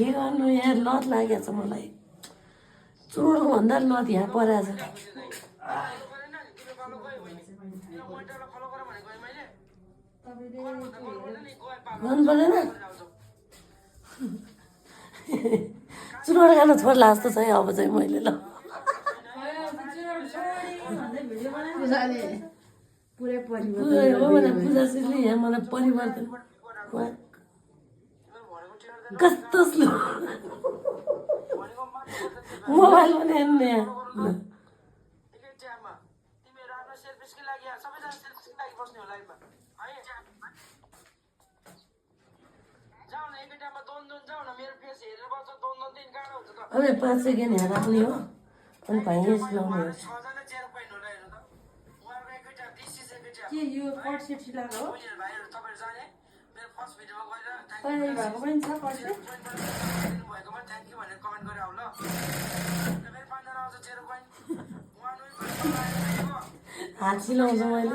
के गर्नु यहाँ लत लागेको छ मलाई चुरोडको भन्दा लत यहाँ परेको छ गर्नु पर्दैन चुरोड खान छोड्ला जस्तो छ है अब चाहिँ मैले ल पूजाश्रीले यहाँ मलाई परिवर्तन कस्तो स्लो मोबाइल पनि हेर्नु यहाँ अब 5 सेकेन्ड यहाँ राख्ने हो अनि भाइ लाउने हो के यो कट सेट सिलाएको हो तपाईँ भएको पनि छ कट सेट हात सिलाउँछु मैले